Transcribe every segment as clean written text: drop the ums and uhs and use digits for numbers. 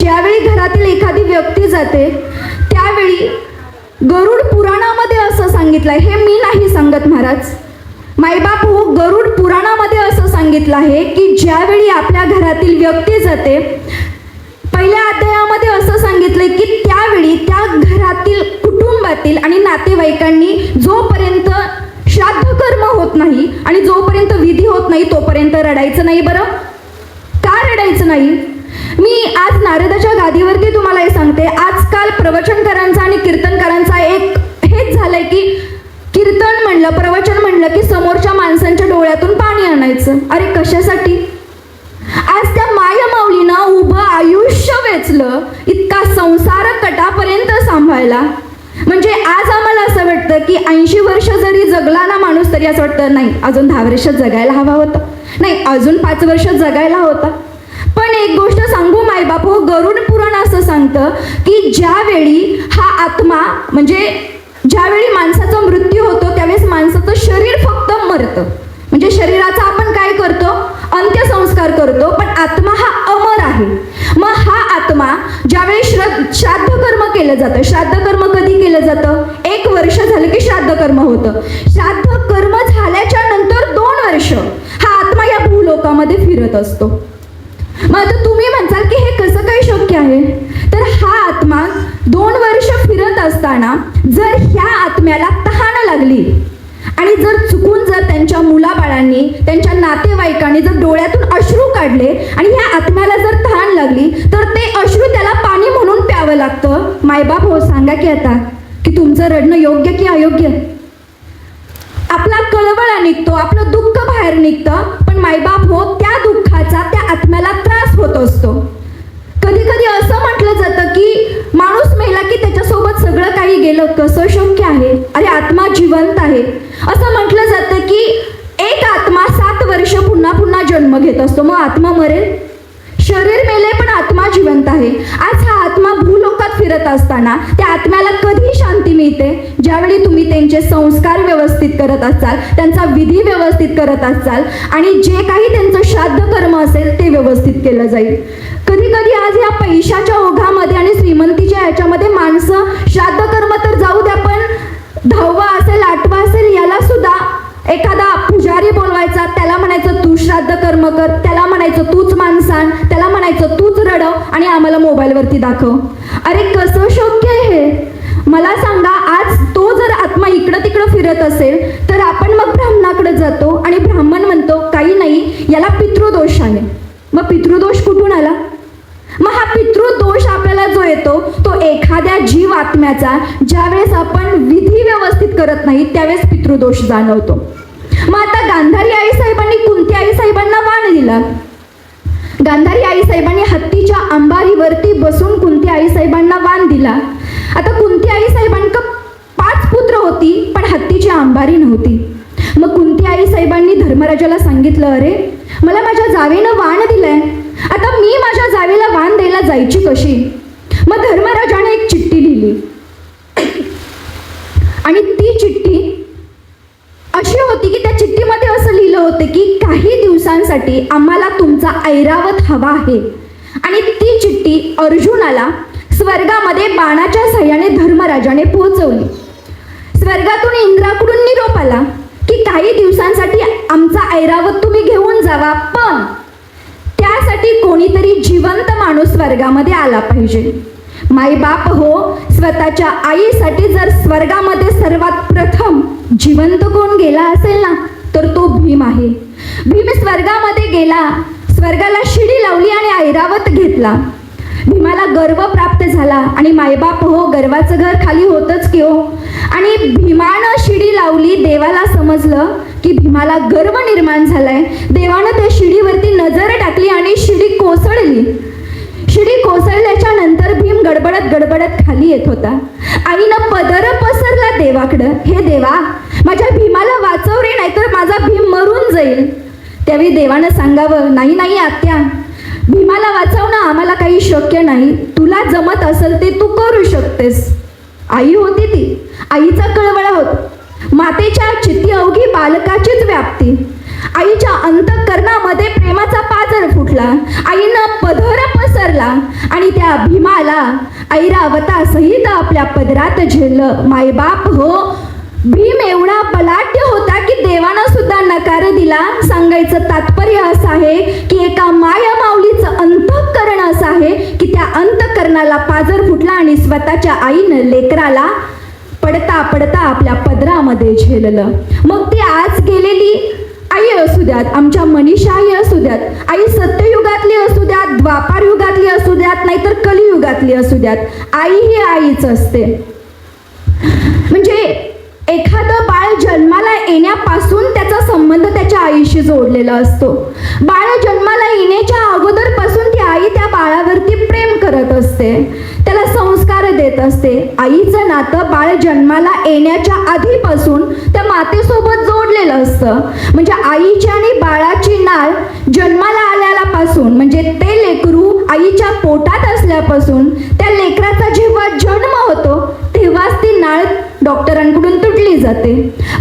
ज्यावेळी घरातील एखादी व्यक्ती जाते त्यावेळी गरुड पुराणामध्ये असं सांगितलं आहे, हे मी नाही सांगत महाराज, मायबाप हो, गरुड पुराणामध्ये असं सांगितलं आहे की ज्यावेळी आपल्या घरातील व्यक्ती जाते, पहिल्या अध्यायामध्ये असं सांगितलंय की त्यावेळी त्या घरातील कुटुंबातील आणि नातेवाईकांनी जोपर्यंत श्राद्ध कर्म होत नाही आणि जोपर्यंत विधी होत नाही तोपर्यंत रडायचं नाही. बरं, का रडायचं नाही? मी आज नारदाच्या गादीवरती तुम्हाला हे सांगते. आजकाल प्रवचनकारांचा आणि कीर्तनकारांचा एक हेच झालंय की कीर्तन म्हणलं, प्रवचन म्हणलं की समोरच्या माणसांच्या डोळ्यातून पाणी आणायचं. अरे कशासाठी? आज त्या मायमाऊलीनं उभं आयुष्य वेचलं इतका संसार कटापर्यंत सांभाळला. म्हणजे आज आम्हाला असं वाटतं की 80 वर्ष जरी जगला ना माणूस तरी असं वाटतं नाही अजून 10 वर्ष जगायला हवा होता, नाही अजून 5 वर्ष जगायला होता. पण एक गोष्ट सांगू मायबाप हो, गरुड पुराण असं सांगतं की ज्यावेळी हा आत्मा म्हणजे ज्यावेळी माणसाचा मृत्यू होतो त्यावेळेस माणसाचं शरीर फक्त मरतं. म्हणजे शरीराचा आपण काय करतो? अंत्यसंस्कार करतो, पण आत्मा हा अमर आहे. मग हा आत्मा ज्यावेळी श्राद्ध कर्म केलं जातं, श्राद्ध कर्म कधी केलं जातं? 1 वर्ष झालं की श्राद्ध कर्म होतं. श्राद्ध कर्म झाल्याच्या नंतर 2 वर्ष हा आत्मा या भूलोकामध्ये फिरत असतो. मग आता तुम्ही म्हणताल की हे कसं काय शक्य आहे? तर हा आत्मा 2 वर्ष फिरत असताना जर ह्या आत्म्याला तहान लागली आणि जर चुकून जर त्यांच्या मुलाबाळांनी त्यांच्या नातेवाईकांनी जर डोळ्यातून अश्रू काढले आणि ह्या आत्म्याला जर तहान लागली तर ते अश्रू त्याला पाणी म्हणून प्यावं लागतं. मायबाप हो, सांगा की आता की तुमचं रडणं योग्य की अयोग्य? आपला कळवळा निघतो, आपलं दुःख बाहेर निघतं, पण मायबाप हो त्या दुःखाचा त्या आत्म्याला त्रास होत असतो. कधी कधी असं म्हटलं जातं की माणूस मेला की त्याच्यासोबत सगळं काही गेलं. कसं शक्य आहे? अरे आत्मा जिवंत आहे. असं म्हटलं जातं की एक आत्मा 7 वर्ष पुन्हा पुन्हा जन्म घेत असतो. मग आत्मा मरेल? शरीर मेले पण आत्मा जिवंत आहे. आज हा आत्मा भूलोकात फिरत असताना त्या आत्म्याला कधी शांती मिळते? ज्यावेळी तुम्ही त्यांचे संस्कार व्यवस्थित करत असाल, त्यांचा विधी व्यवस्थित करत असाल आणि जे काही त्यांचं श्राद्ध कर्म असेल ते व्यवस्थित केलं जाईल. कधी कधी आज या पैशाच्या ओघामध्ये आणि श्रीमंतीच्या ह्याच्यामध्ये माणसं श्राद्ध कर्म तर जाऊ द्या, पण 10वा असेल 8वा असेल याला सुद्धा एखादा पुजारी बोलवायचा, त्याला म्हणायचं तू श्राद्ध कर्म कर, त्याला म्हणायचं तूच माणसाण, त्याला म्हणायचं तूच रडव आणि आम्हाला मोबाईलवरती दाखव. अरे कसं शक्य आहे हे? मला सांगा, आज तो जर आत्मा इकडं तिकडं फिरत असेल तर आपण मग ब्राह्मणाकडे जातो आणि ब्राह्मण म्हणतो काही नाही याला पितृदोष आहे. मग पितृदोष कुठून आला? मग हा पितृदोष आपल्याला जो येतो तो एखाद्या जीव आत्म्याचा ज्यावेळेस आपण विधी व्यवस्थित करत नाही त्यावेळेस पितृदोष जाणवतो. मग आता गांधारी आई साहेबांनी कुंती आई साहेबांना वाण दिला. गांधारी आई साहेबांनी हत्तीच्या अंबारीवरती बसून कुंती आई साहेबांना वाण दिला. आता कुंती आई साहेबांना 5 पुत्र होती पण हत्तीची अंबारी नव्हती. मग कुंती आई साहेबांनी धर्मराजाला सांगितलं, अरे मला माझ्या जावेनं वाण दिलंय, आता मी माझ्या जावेला वाण द्यायला जायची कशी? मग धर्मराजाने एक चिठ्ठी लिहिली आणि ती चिठ्ठी अशी होती की त्या चिठ्ठीमध्ये असं लिहिलं होतं की काही दिवसांसाठी आम्हाला तुमचा ऐरावत हवा आहे. आणि ती चिठ्ठी अर्जुनाला स्वर्गामध्ये बाणाच्या सहाय्याने धर्मराजाने पोहोचवली. स्वर्गातून इंद्राकडून निरोप आला की काही दिवसांसाठी आमचा ऐरावत तुम्ही घेऊन जावा, पण त्यासाठी कोणीतरी जिवंत माणूस स्वर्गामध्ये आला पाहिजे. मायबाप हो, स्वतःच्या आईसाठी जर स्वर्गामध्ये सर्वात प्रथम जिवंत कोण गेला असेल ना तर तो भीम आहे. भीम स्वर्गामध्ये गेला, स्वर्गाला शिडी लावली आणि ऐरावत घेतला. भीमाला गर्व प्राप्त झाला आणि मायबाप हो, गर्वाचं घर खाली होतच की हो. आणि भीमानं शिडी लावली, देवाला समजलं की भीमाला गर्व निर्माण झालाय. देवानं त्या शिडीवरती नजर टाकली आणि शिडी कोसळली. शिडी कोसळल्याच्या नंतर भीम गडबडत खाली येत होता. आईनं पदर पसरला देवाकडं, हे देवा माझ्या भीमाला वाचव रे, नाहीतर माझा भीम मरून जाईल. त्यावेळी देवानं सांगावं, नाही नाही आत्या, भीमाला वाचवणं आम्हाला काही शक्य नाही, तुला जमत असेल ते तू करू शकतेस. आई होती ती, आईचा कळवळा होता. मातेच्या चित्ती अवघी बालकाचीच व्याप्ती. आईच्या अंतःकरणामध्ये प्रेमाचा पाजर फुटला. आईनं पदर पसरला आणि त्या भीमाला ऐरावता सहित आपल्या पदरात झेललं. मायबाप हो, भीम एवढा बलाढ्य होता की देवानं सुद्धा नकार दिला. सांगायचं तात्पर्य असं आहे की एका माया माऊलीचं अंतःकरण असं आहे की त्या अंतःकरणाला पाजर फुटला आणि स्वतःच्या आईनं लेकराला पडता पडता आपल्या पदरामध्ये झेललं. मग ती आज गेलेली आई असू द्यात, आमच्या मनीषा आई असू द्यात, आई सत्ययुगातली असू द्यात, द्वापार युगातली असू द्यात, नाहीतर कलियुगातली असू द्यात, आई ही आईच असते. म्हणजे एखादं बाळ जन्माला येण्यापासून त्याचा संबंध त्याच्या आईशी जोडलेला असतो. बाळ जन्माला येण्याच्या अगोदरपासून ती आई त्या बाळावरती प्रेम करत असते, त्याला संस्कार देत असते. आईचं नातं बाळ जन्माला येण्याच्या आधीपासून त्या मातेसोबत जोडलेलं असतं. म्हणजे आईची आणि बाळाची नाळ जन्माला आल्यापासून, म्हणजे ते लेकरू आईच्या पोटात असल्यापासून त्या लेकराचा जेव्हा जन्म होतो तेव्हाच ती नाळ डॉक्टरांकडून तुटली जाते.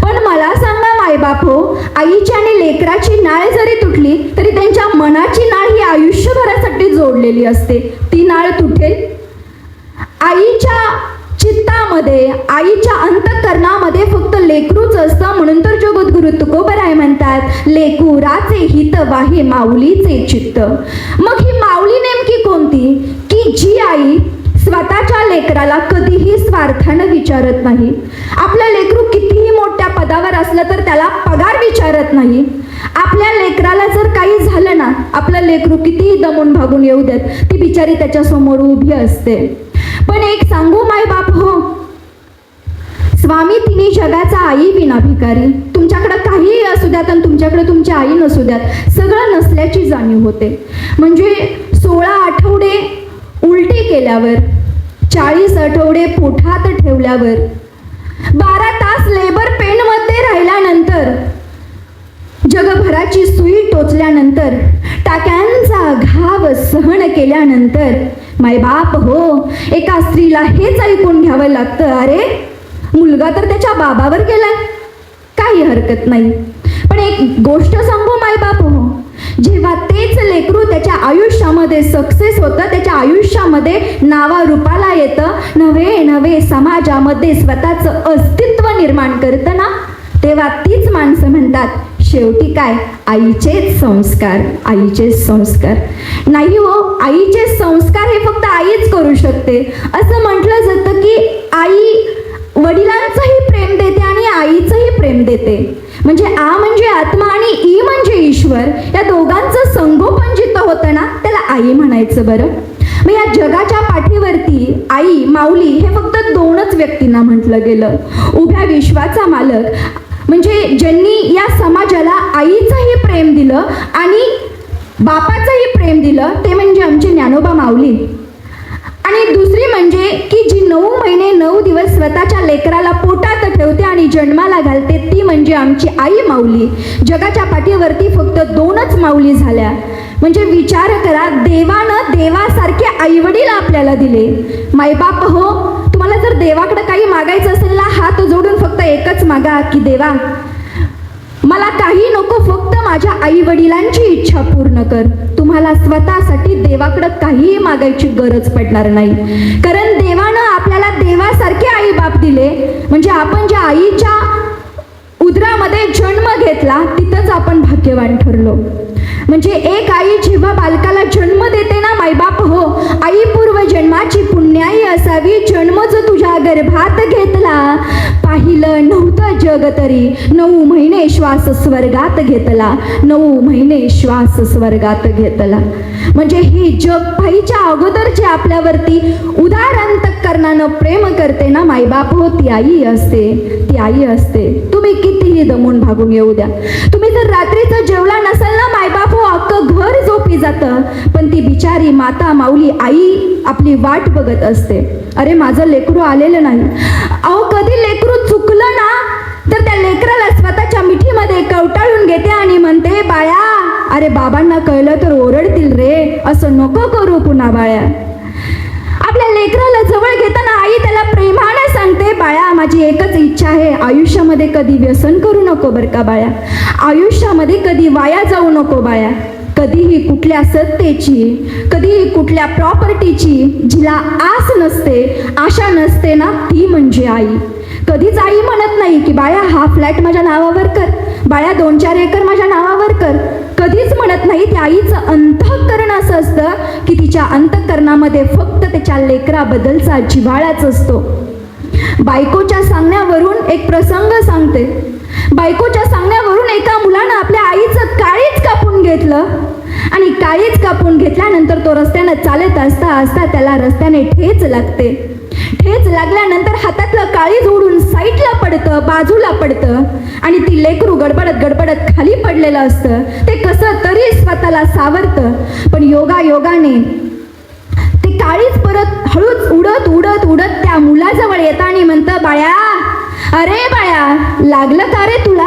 पण मला सांगा मायबाप हो, आईची आणि लेकराची नाळ जरी तुटली तरी त्यांच्या मनाची नाळ ही आयुष्यभरासाठी जोडलेली असते. ती नाळ तुटेल? आईच्या चित्तामध्ये, आईच्या अंतःकरणामध्ये फक्त लेकरूच असतं. म्हणून तर जगद्गुरु तुकोबराय म्हणतात, लेकुराचे हित वाहे माऊलीचे चित्त. मग ही माऊली नेमकी कोणती? की जी आई स्वतःच्या लेकराला कधीही स्वार्थानं विचारत नाही. आपलं लेकरू कितीही मोठ्या पदावर असलं तर त्याला पगार विचारत नाही. आपल्या लेकराला जर काही झालं ना, आपलं लेकरू कितीही दमून भागून येऊ देत, ती बिचारी त्याच्या समोर उभी असते. पण एक सांगू मायबाप हो, स्वामी तिन्ही जगाचा आई विना भिकारी. तुमच्याकडे काहीही असू द्यात आणि तुमच्याकडे तुमची आई नसू द्यात, सगळं नसल्याची जाणीव होते. म्हणजे 16 आठवडे उलटी केल्यावर, 40 आठवडे पोटात ठेवल्यावर, 12 तास लेबर पेनमध्ये राहिल्यानंतर, जगभराची सुई टोचल्यानंतर, टाक्यांचा घाव सहन केल्यानंतर, मायबाप हो, एका स्त्रीला हेच ऐकून घ्यावं लागतं, अरे मुलगा तर त्याच्या बाबावर गेलाय, काही हरकत नाही. पण एक गोष्ट सांगू मायबाप हो, जेव्हा तेच लेकरू त्याच्या आयुष्यामध्ये सक्सेस होतं, त्याच्या आयुष्यामध्ये नावा रूपाला येतं, नवे नवे समाजामध्ये स्वतःचं अस्तित्व निर्माण करतं ना, तेव्हा तीच माणसं म्हणतात, शेवटी काय, आईचेच संस्कार, आईचेच संस्कार. नाही हो, आईचे संस्कार हे फक्त आईच करू शकते. असं म्हटलं जातं की आई वडिलांचंही प्रेम देते आणि आईचंही प्रेम देते. म्हणजे आ म्हणजे आत्मा आणि ई म्हणजे ईश्वर, या दोघांचं संगोपन जिथं होतं ना, त्याला आई म्हणायचं. बरं, मग या जगाच्या पाठीवरती आई माऊली हे फक्त 2च व्यक्तींना म्हटलं गेलं. उभ्या विश्वाचा मालक म्हणजे ज्यांनी या समाजाला आईचंही प्रेम दिलं आणि बापाचंही प्रेम दिलं, ते म्हणजे आमचे ज्ञानोबा माऊली. आणि दुसरी म्हणजे की जी 9 महिने 9 दिवस स्वतःच्या लेकराला पोटात ठेवते आणि जन्माला घालते, ती म्हणजे आमची आई माऊली. जगाच्या पाठीवरती फक्त 2च माऊली झाल्या. म्हणजे विचार करा, देवानं देवासारखे आईवडील आपल्याला दिले. मायबाप हो, तुम्हाला जर देवाकडे काही मागायचं असेल ना, हात जोडून फक्त एकच मागा की देवा, मला काही नको, फक्त माझ्या आई वडिलांची इच्छा पूर्ण कर. तुम्हाला स्वतःसाठी देवाकडे काहीही मागायची गरज पडणार नाही. कारण देवानं आपल्याला देवासारखे आई बाप दिले. म्हणजे आपण ज्या आईच्या उदरामध्ये जन्म घेतला तिथंच आपण भाग्यवान ठरलो. म्हणजे एक आई जेव्हा बालकाला जन्म देते ना मायबाप हो, आई पूर्व जन्माची पुण्याई असावी, जन्म जो तुझ्या गर्भात घेतला, पाहिलं नव्हतं जग तरी 9 महिने श्वास स्वर्गात घेतला, 9 महिने श्वास स्वर्गात घेतला. म्हणजे हे जग पाहिच्या अगोदर जे आपल्यावरती उदार अंतःकरणानं प्रेम करते ना मायबाप हो, ती आई असते, ती आई असते. तुम्ही कितीही दमून भागून येऊ द्या, तुम्ही जर रात्रीचं जेवला नसेल ना मायबाप हो, अख्खं घर झोपी जातं, पण ती बिचारी माता माऊली आई आपली वाट बघत असते. अरे माझं लेकरू आलेलं नाही. अहो कधी लेकरू चुकलं ना, तर त्या लेकराला स्वतःच्या मिठीमध्ये कवटाळून घेते आणि म्हणते, बाळा, अरे बाबांना कळलं तर ओरडतील रे, असं नको करू पुन्हा बाळा. आपल्या लेकराला जवळ घेताना आई त्याला प्रेमाने सांगते, बाळा, माझी एकच इच्छा आहे, आयुष्यामध्ये कधी व्यसन करू नको बरं का बाळा, आयुष्यामध्ये कधी वाया जाऊ नको बाळा, कधीही कुठल्या सत्तेची, कधीही कुठल्या प्रॉपर्टीची जिला आस नसते, आशा नसते ना, ती म्हणजे आई. कधीच आई म्हणत नाही की बाळा हा फ्लॅट माझ्या नावावर कर, बाळा 2-4 एकर माझ्या नावावर कर. कधीच म्हणत नाही. त्या आईचं अंतःकरण असं असतं की तिच्या अंतःकरणामध्ये फक्त त्याच्या लेकराबद्दलचा जिव्हाळाच असतो. बायकोच्या सांगण्यावरून एक प्रसंग सांगते. बायकोच्या सांगण्यावरून एका मुलानं आपल्या आईचं काळीज कापून घेतलं आणि काळीज कापून घेतल्यानंतर तो रस्त्यानं चालत असता असता त्याला रस्त्याने ठेच लागते. ठेच लागल्यानंतर हातातलं काळीज उडून साईडला पडतं, बाजूला पडतं आणि ती लेकरू गडबडत खाली पडलेलं असतं. ते कसं तरी स्वतःला सावरतं, पण योगाने ते काळीज परत हळूच उडत त्या मुलाजवळ येतं आणि म्हणतं, बाळा, अरे बाळा, लागलं का रे तुला?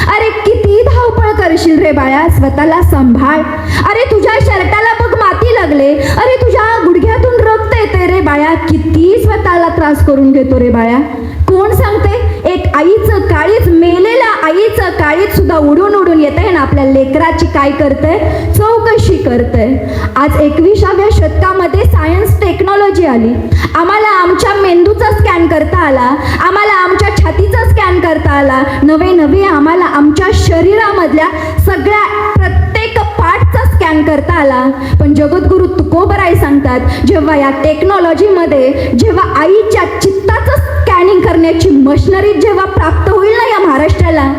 अरे किती धावपळ करशील रे बाळा, स्वतःला सांभाळ. अरे तुझ्या शर्टाला बघ माती लागले, अरे तुझ्या गुडघ्यातून रक्त येते रे बाळा, किती स्वतःला त्रास करून घेतो रे बाळा. कोण सांगते? एक आईचं काळीज, मेलेल्या आईचं काळीज सुद्धा उडून येतंय ना आपल्या लेकराची काय करतंय, चौकशी करतंय. आज 21व्या शतकामध्ये सायन्स टेक्नॉलॉजी आली. आम्हाला आमच्या मेंदूचा स्कॅन करता आला, आम्हाला आमच्या छातीचा स्कॅन करता आला, नवे आम्हाला आमच्या शरीरामधल्या सगळ्या प्रत्येक पार्टचा स्कॅन करता आला. पण जगद्गुरु तुकोबराय सांगतात, जेव्हा या टेक्नॉलॉजीमध्ये जेव्हा आईच्या चित्ताचं स्कॅनिंग करण्याची मशिनरी जेव्हा प्राप्त होईल ना या महाराष्ट्राला,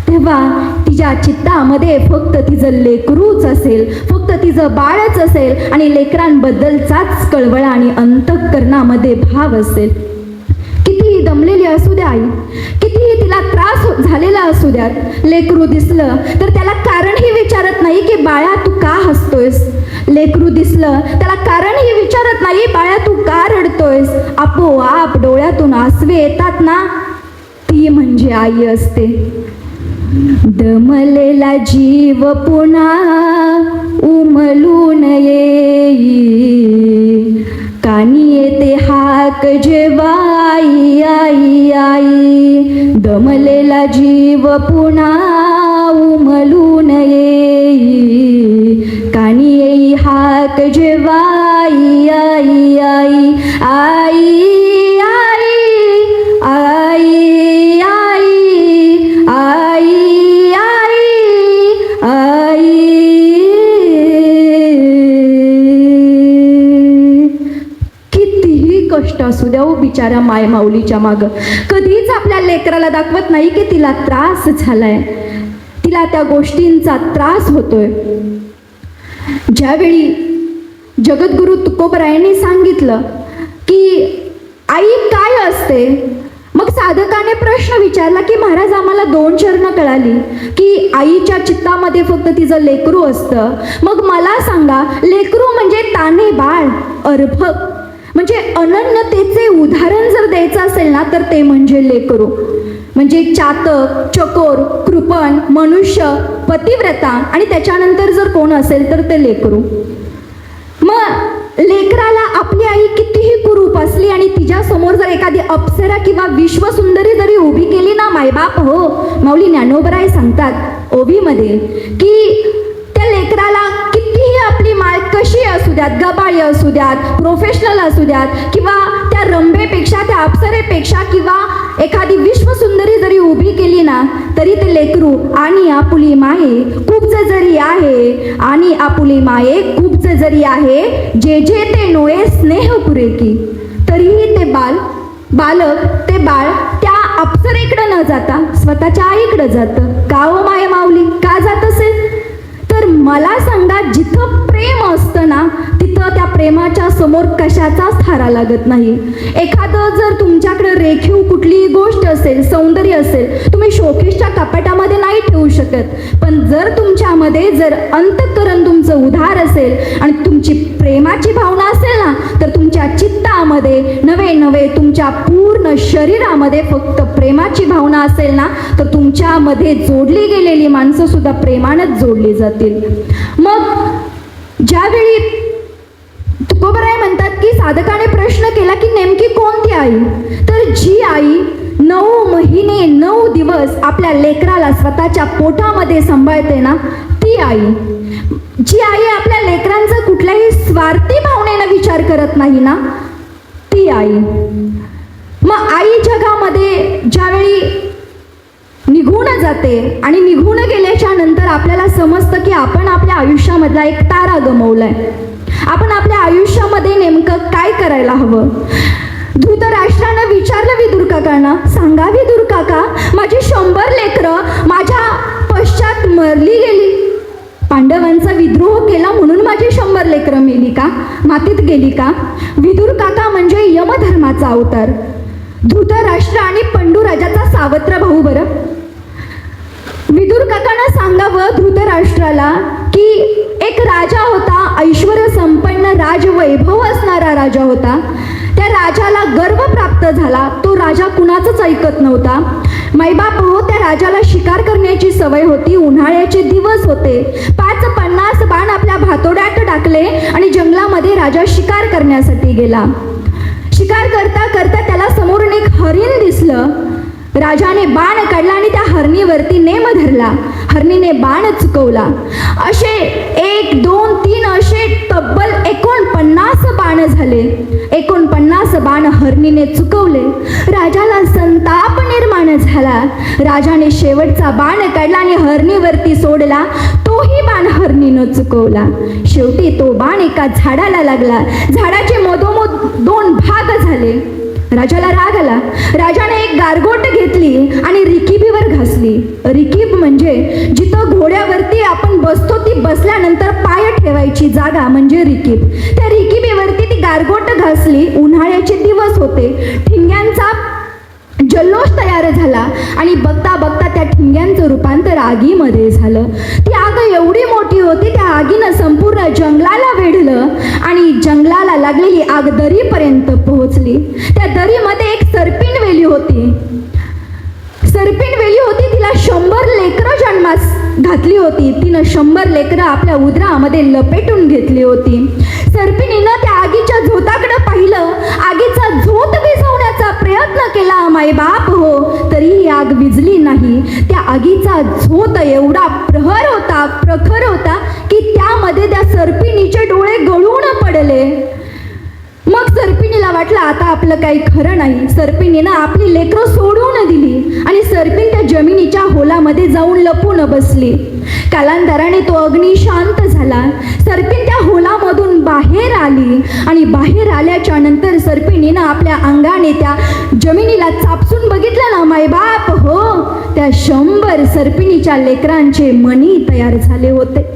तेव्हा तिच्या चित्तामध्ये फक्त तिचं लेकरूच असेल, फक्त तिचं बाळच असेल आणि लेकरांबद्दलचाच कळवळा आणि अंतःकरणामध्ये भाव असेल. कितीही दमलेली असू द्या आई, कितीही तिला त्रास झालेला असू द्या, लेकरू दिसलं तर त्याला कारणही विचारत नाही की बाळा तू का हसतोयस. लेकरू दिसलं त्याला कारणही विचारत नाही, बाळा तू का रडतोयस. आपोआप डोळ्यातून आसवे येतात ना, ती म्हणजे आई असते. दमलेला जीव पुन्हा उमलून येई, कानी येते हाक जेव्हा आई आई आई. दमलेला जीव पुन्हा उमलून येई, कानी येई हाक जेव्हा आई आई आई आई आई आई आई आई आई आई. कितीही कष्ट असू द्या हो बिचाऱ्या माय माऊलीच्या मागं, कधीच आपल्या लेकराला दाखवत नाही की तिला त्रास झालाय, तिला त्या गोष्टींचा त्रास होतोय. ज्यावेळी जगद्गुरु तुकोबरायांनी सांगितलं की आई काय असते, मग साधकाने प्रश्न विचारला की महाराज आम्हाला 2 चरणं कळाली की आईच्या चित्तामध्ये फक्त तिचं लेकरू असतं, मग मला सांगा लेकरू म्हणजे ताने बाळ, अर्भक म्हणजे अनन्यतेचे उदाहरण जर द्यायचं असेल ना तर ते म्हणजे लेकरू. म्हणजे चातक, चकोर, कृपण, मनुष्य, पतिव्रता आणि त्याच्यानंतर जर कोण असेल तर ते लेकरू. मग लेकराला आपली आई कितीही कुरूप असली आणि तिच्या समोर जर एखादी अप्सरा किंवा विश्वसुंदरी जरी उभी केली ना मायबाप हो, माऊली ज्ञानोबराय सांगतात ओवीमध्ये की त्या लेकराला कितीही आपली माय कशी असू द्यात, गबाळी असू द्यात, प्रोफेशनल असू द्यात किंवा त्या रंभेपेक्षा, त्या अप्सरेपेक्षा किंवा एखादी विश्वसुंदरी जरी उभी केली ना तरी ते लेकरू आणि आपुली माये खूपच जरी आहे, आणि आपुली माये खूपच जरी आहे, जे जे ते नोये स्नेह पुरेकी. तरीही ते बालक ते बाळ त्या अप्सरेकडे न जाता स्वतःच्या आईकडे जातं. का हो माय माऊली, का जात असेल? तर मला सांगा, जिथं प्रेम असतं ना तिथं त्या प्रेमाच्या समोर कशाचाच थारा लागत नाही. एखादं जर तुमच्याकडे रेखीव कुठलीही गोष्ट असेल, सौंदर्य असेल, तुम्ही शोकेसच्या कपाटामध्ये नाही ठेवू शकत, पण जर तुमच्यामध्ये जर अंतःकरण तुमचं उधार असेल आणि तुमची प्रेमाची भावना असेल ना तर तुमच्या चित्तामध्ये नवे तुमच्या पूर्ण शरीरामध्ये फक्त प्रेमाची भावना असेल ना तर तुमच्यामध्ये जोडली गेलेली माणसं सुद्धा प्रेमानंच जोडली जातील. मग ज्यावेळी तुकोबराय म्हणतात की साधकाने प्रश्न केला की नेमकी कोणती आई, तर जी आई दिवस आपल्या लेकराला स्वतःच्या पोटामध्ये सांभाळते ना, ती आई. जी आई आपल्या लेकरांचा कुठल्याही स्वार्थी भावनेनं विचार करत नाही ना, ती आई. मग आई जगामध्ये ज्यावेळी निघून जाते आणि निघून गेल्याच्या नंतर आपल्याला समजतं की आपण आपल्या आयुष्यामधला एक तारा गमावलाय. आपण आपल्या आयुष्यामध्ये नेमकं काय करायला हवं. धृतराष्ट्रानं विचारलं विदुर काकांना, सांगा विदुर काका, माझी 100 लेकरं माझ्या पश्चात मरली गेली. पांडवांचा विद्रोह केला म्हणून माझी 100 लेकरं मेली का, मातीत गेली का. विदुर काका म्हणजे यमधर्माचा अवतार, धृतराष्ट्र आणि पंडुराजाचा सावत्र भाऊ. बरं, विदुर काकांना सांगावं धृतराष्ट्राला की एक राजा होता, ऐश्वर्य संपन्न राजवैभव असणारा राजा होता. त्या राजाला गर्व प्राप्त झाला. तो राजा कुणाचंच ऐकत नव्हता. माईबाप हो, त्या राजाला शिकार करण्याची सवय होती. उन्हाळ्याचे दिवस होते. 50 बाण आपल्या भातोड्यात टाकले आणि जंगलामध्ये राजा शिकार करण्यासाठी गेला. शिकार करता करता त्याला समोरून एक हरिण दिसलं. राजाने बाण काढला आणि त्या हरणीवरती नेम धरला. हरणीने बाण चुकवला. असे 1, 2, 3 असे तब्बल 49 बाण झाले. 49 बाण हरणीने चुकवले. राजाला संताप निर्माण झाला. राजाने शेवटचा बाण काढला आणि हरणीवरती सोडला. तोही बाण हरणीनं चुकवला. शेवटी तो बाण एका झाडाला लागला. झाडाचे मधोमध 2 भाग झाले. राजाला राग आला. राजाने एक गारगोट घेतली आणि रिकिबीवर घासली. रिकीब म्हणजे जिथं घोड्यावरती आपण बसतो ती बसल्यानंतर पाय ठेवायची जागा म्हणजे रिकीब. त्या रिकिबीवरती ती गारगोट घासली. उन्हाळ्याचे दिवस होते. ठिंग्यांचा जल्लोष तयार झाला आणि बघता बघता त्या ठिंग्यांचं रूपांतर आगीमध्ये झालं. ती आग एवढी मोठी होती, त्या आगीनं संपूर्ण जंगलाला वेढलं आणि जंगलाला लागलेली आग दरीपर्यंत पोहोचली. त्या दरीमध्ये एक सर्पिण वेली होती. सर्पिण वेली होती. तिला 100 लेकरं जन्मास घातली होती. तिनं 100 लेकरं आपल्या उदरामध्ये लपेटून घेतली होती. सर्पिणीनं त्या आगीच्या झोताकडे पाहिलं. आगीचा झोत विझवण्याचा प्रयत्न केला मायबाप हो, तरीही आग विझली नाही. त्या आगीचा झोत एवढा प्रखर होता की त्यामध्ये त्या सर्पिणीचे डोळे गळून पडले. मग सर्पिणीला वाटलं आता आपलं काही खरं नाही. सर्पिणीनं आपली लेकरं सोडून दिली आणि सर्पिण त्या जमिनीच्या होलामध्ये जाऊन लपून बसली. कालांतराने तो अग्नी शांत झाला. सर्पिण त्या होलामधून बाहेर आली आणि बाहेर आल्याच्या नंतर सर्पिणीनं आपल्या अंगाने त्या जमिनीला चापसून बघितलं ना मायबाप हो, त्या 100 सर्पिणीच्या लेकरांचे मणी तयार झाले होते.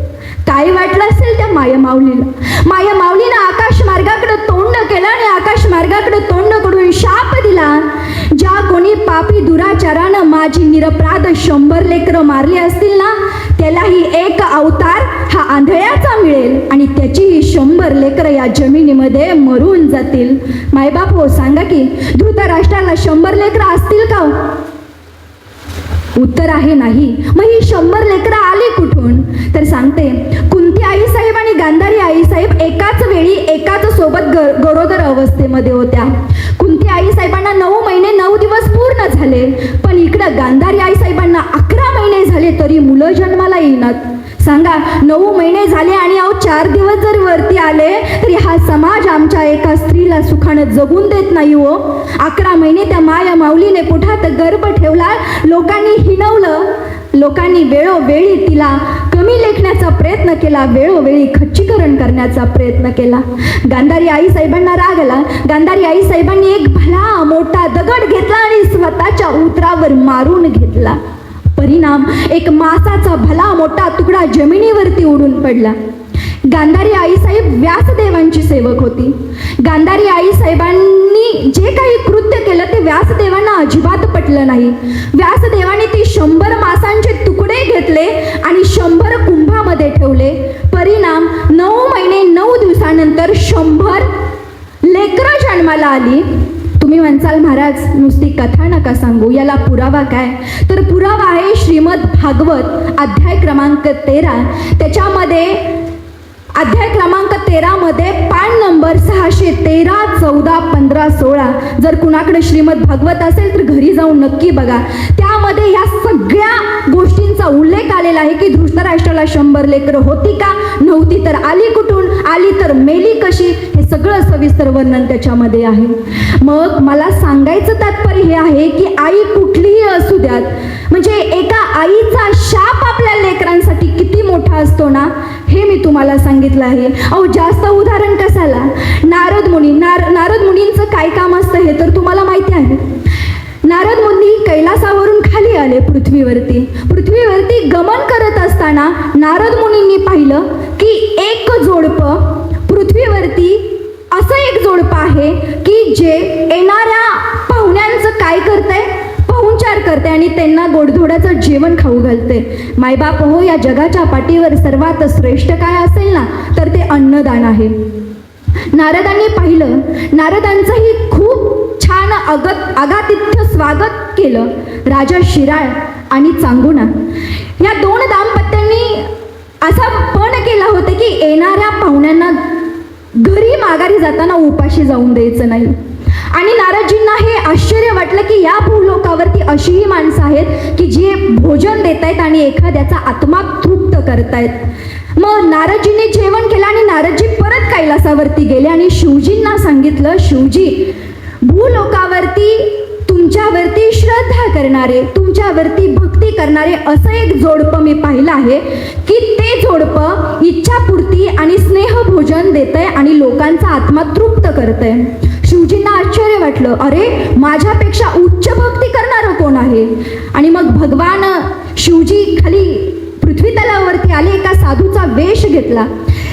काय वाटलं असेल त्या मायमाऊलीला. मायमाऊलीनं आकाश मार्गाकडे तोंड केलं आणि आकाश मार्गाकडे तोंड करून शाप दिला, ज्या कोणी पापी दुराचारानं माझी निरपराध 100 लेकरं मारली असतील ना, त्यालाही एक अवतार हा आंधळ्याचा मिळेल आणि त्याचीही 100 लेकरं या जमिनीमध्ये मरून जातील. मायबाप हो, सांगा की धृतराष्ट्राला 100 लेकरं असतील का? उत्तर आहे नाही. मग ही 100 लेकरं आली कुठून? तर सांगते, कुंती आईसाहेब आणि गांधारी आईसाहेब एकाच वेळी एकाच सोबत गरोदर अवस्थेमध्ये होत्या. कुंती आईसाहेबांना 9 महिने 9 दिवस पूर्ण झाले, पण इकडं गांधारी आईसाहेबांना 11 महिने झाले तरी मुलं जन्माला येईनात. सांगा, 9 महिने झाले आणि 4 दिवस जर वरती आले तरी हा समाज आमच्या एका स्त्रीला सुखानं जगून देत नाही हो. 11 महिने त्या माया माऊलीने पोटात गर्भ ठेवला. लोकांनी हिणवलं. लोकांनी वेळोवेळी तिला कमी लेखण्याचा प्रयत्न केला, वेळोवेळी खच्चीकरण करण्याचा प्रयत्न केला. गांधारी आईसाहेबांना राग आला. गांधारी आईसाहेबांनी एक भला मोठा दगड घेतला आणि स्वतःच्या उतरावर मारून घेतला. परिणाम, एक मासाचा भला मोठा तुकडा जमिनीवरती उडून पडला. गांधारी आईसाहेब व्यासदेवांची सेवक होती. गांधारी आईसाहेबांनी जे काही कृत्य केलं ते व्यासदेवांना अजिबात पटलं नाही. व्यासदेवाने ती 100 मासांचे तुकडे घेतले आणि 100 कुंभामध्ये ठेवले. परिणाम, 9 महिने 9 दिवसानंतर 100 लेकरं जन्माला आली. तुम्ही म्हणसाल महाराज नुसती कथा नका सांगू, याला पुरावा काय? तर पुरावा आहे श्रीमद भागवत अध्याय क्रमांक 13. त्याच्यामध्ये अध्याय क्रमांक 13 मध्ये पान नंबर 613, 14, 15-16. जर कुणाकडे श्रीमद भागवत असेल तर घरी जाऊन नक्की बघा. त्यामध्ये या सगळ्या गोष्टींचा उल्लेख आलेला आहे की धृतराष्ट्राला 100 लेकरं होती का, नव्हती तर आली कुठून, आली तर मेली कशी, हे सगळं सविस्तर वर्णन त्याच्यामध्ये आहे. मग मला सांगायचं तात्पर्य हे आहे की आई कुठलीही असू द्यात, म्हणजे एका आईचा शाप आपल्या लेकरांसाठी किती मोठा असतो ना, हे मी तुम्हाला सांगितलं आहे. जास्त उदाहरण कशाला, नारद मुनींचं काय काम असतं हे तर तुम्हाला माहिती आहे. नारद मुनी कैलासावरून खाली आले पृथ्वीवरती गमन करत असताना नारद मुनींनी पाहिलं की एक जोडपं पृथ्वीवरती असं एक जोडपं आहे की जे येणाऱ्या पाहुण्यांचं काय करतंय, पाहुणचार करते आणि त्यांना गोडधोडाचं जेवण खाऊ घालते. मायबाप हो, या जगाच्या पाठीवर सर्वात श्रेष्ठ काय असेल ना तर ते अन्नदान आहे. नारदांनी पाहिलं, नारदांचंही खूप छान अगातिथ्य स्वागत केलं. राजा शिराळ आणि चांगुणा या 2 दाम्पत्यांनी असा पण केला होता की येणाऱ्या पाहुण्यांना घरी माघारी जाताना उपाशी जाऊन द्यायचं नाही. आणि नारदजींना हे आश्चर्य वाटलं की या भूलोकावरती अशीही माणसं आहेत की जे भोजन देत आहेत आणि एखाद्याचा आत्मा तृप्त करतायत. मग नारदजींनी जेवण केलं आणि नारदजी परत कैलासावरती गेले आणि शिवजींना सांगितलं, शिवजी, भूलोकावरती तुमच्यावरती श्रद्धा करणारे, तुमच्यावरती भक्ती करणारे असं एक जोडपं मी पाहिलं आहे की ते जोडपं इच्छापूर्ती आणि स्नेहभोजन देतंय आणि लोकांचा आत्मा तृप्त करतंय. शिवजींना आश्चर्य वाटलं, अरे माझ्यापेक्षा उच्च भक्ती करणारं कोण आहे. आणि मग भगवान शिवजी खाली पृथ्वी तलावरती आले, एका साधूचा वेश घेतला.